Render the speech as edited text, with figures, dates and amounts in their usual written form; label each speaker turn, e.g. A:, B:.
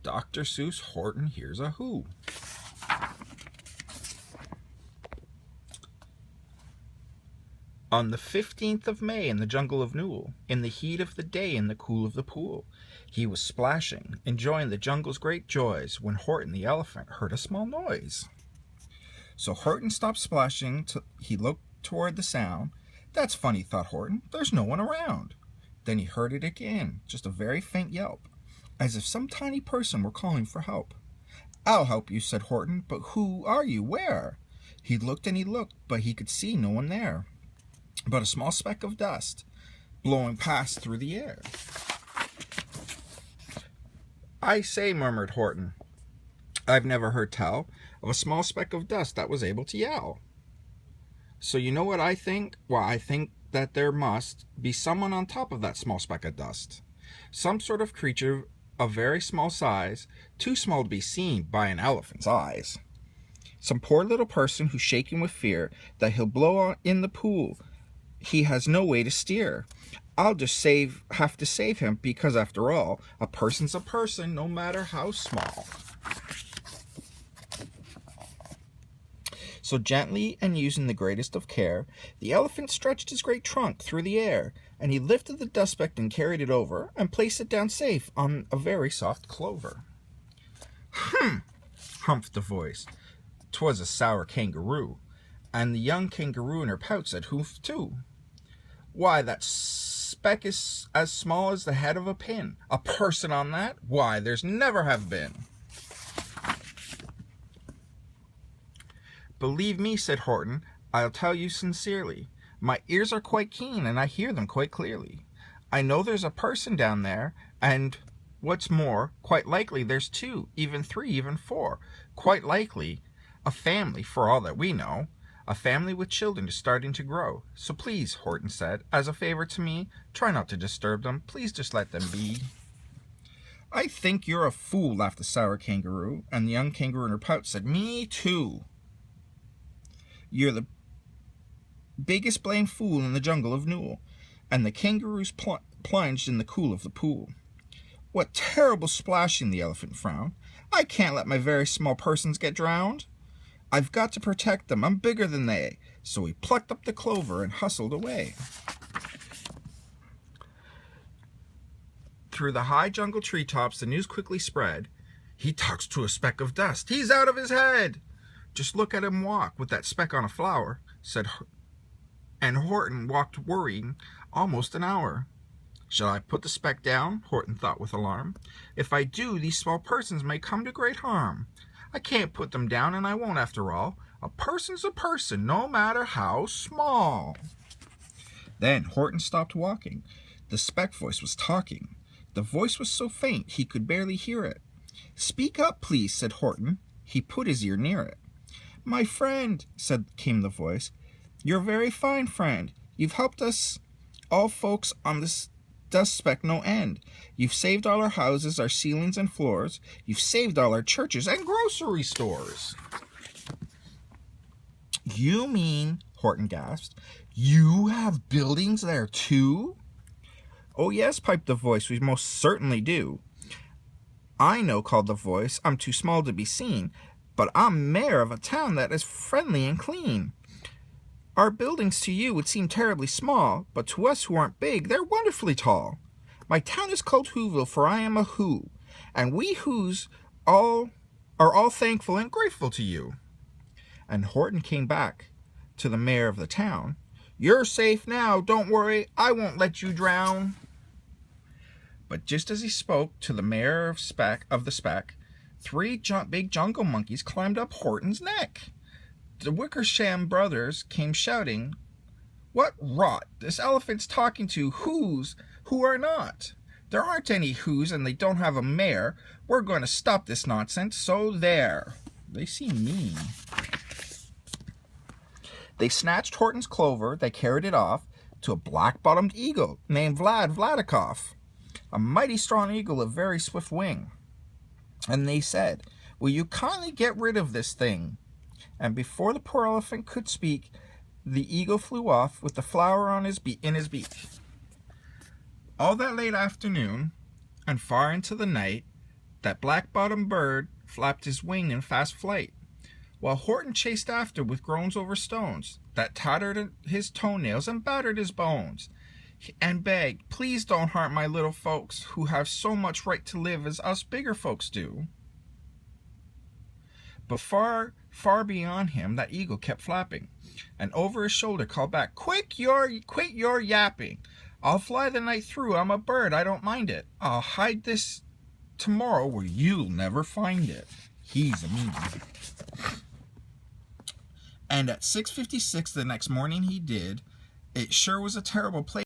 A: Dr. Seuss Horton Hears a Who. On the 15th of May in the jungle of Newell, in the heat of the day in the cool of the pool, he was splashing, enjoying the jungle's great joys, when Horton the elephant heard a small noise. So Horton stopped splashing. He looked toward the sound. That's funny, thought Horton. There's no one around. Then he heard it again, just a very faint yelp, as if some tiny person were calling for help. I'll help you, said Horton, but who are you? Where? He looked and he looked, but he could see no one there, but a small speck of dust blowing past through the air. I say, murmured Horton, I've never heard tell of a small speck of dust that was able to yell. So you know what I think? Well, I think that there must be someone on top of that small speck of dust. Some sort of creature of very small size, too small to be seen by an elephant's eyes. Some poor little person who's shaking with fear that he'll blow in the pool he has no way to steer. I'll just have to save him, because after all, a person's a person, no matter how small. So gently and using the greatest of care, the elephant stretched his great trunk through the air, and he lifted the dust speck and carried it over, and placed it down safe on a very soft clover. Humphed the voice. 'Twas a sour kangaroo, and the young kangaroo in her pouch said, hoof too. Why, that speck is as small as the head of a pin. A person on that? Why, there's never have been. Believe me, said Horton, I'll tell you sincerely. My ears are quite keen, and I hear them quite clearly. I know there's a person down there, and what's more, quite likely there's two, even three, even four. Quite likely a family, for all that we know. A family with children just starting to grow. So please, Horton said, as a favor to me, try not to disturb them. Please just let them be. I think you're a fool, laughed the sour kangaroo, and the young kangaroo in her pouch said, me too. You're the biggest blamed fool in the jungle of Newell. And the kangaroos plunged in the cool of the pool. What terrible splashing, the elephant frowned. I can't let my very small persons get drowned. I've got to protect them. I'm bigger than they. So he plucked up the clover and hustled away. Through the high jungle treetops, the news quickly spread. He talks to a speck of dust. He's out of his head. Just look at him walk with that speck on a flower, said and Horton walked worrying almost an hour. Shall I put the speck down? Horton thought with alarm. If I do, these small persons may come to great harm. I can't put them down, and I won't after all. A person's a person, no matter how small. Then Horton stopped walking. The speck voice was talking. The voice was so faint he could barely hear it. Speak up, please, said Horton. He put his ear near it. My friend, came the voice, you're a very fine friend. You've helped us all folks on this dust speck no end. You've saved all our houses, our ceilings and floors. You've saved all our churches and grocery stores. You mean, Horton gasped, you have buildings there too? Oh yes, piped the voice, we most certainly do. I know, called the voice, I'm too small to be seen, but I'm mayor of a town that is friendly and clean. Our buildings to you would seem terribly small, but to us who aren't big, they're wonderfully tall. My town is called Whoville, for I am a Who, and we Whos are all thankful and grateful to you. And Horton came back to the mayor of the town. You're safe now, don't worry, I won't let you drown. But just as he spoke to the mayor of the speck, three big jungle monkeys climbed up Horton's neck. The Wickersham brothers came shouting, What rot! This elephant's talking to Whos who are not. There aren't any Whos, and they don't have a mayor. We're going to stop this nonsense, so there. They seem mean. They snatched Horton's clover, they carried it off to a black-bottomed eagle named Vladikoff, a mighty strong eagle of very swift wing. And they said, Will you kindly get rid of this thing? And before the poor elephant could speak, the eagle flew off with the flower in his beak. All that late afternoon, and far into the night, That black-bottomed bird flapped his wing in fast flight, while Horton chased after with groans over stones that tattered his toenails and battered his bones, and begged, "Please don't harm my little folks, who have so much right to live as us bigger folks do." But far, far beyond him, that eagle kept flapping, and over his shoulder called back, quit your yapping. I'll fly the night through, I'm a bird, I don't mind it. I'll hide this tomorrow where you'll never find it." He's a mean one. And at 6:56 the next morning he did. It sure was a terrible place.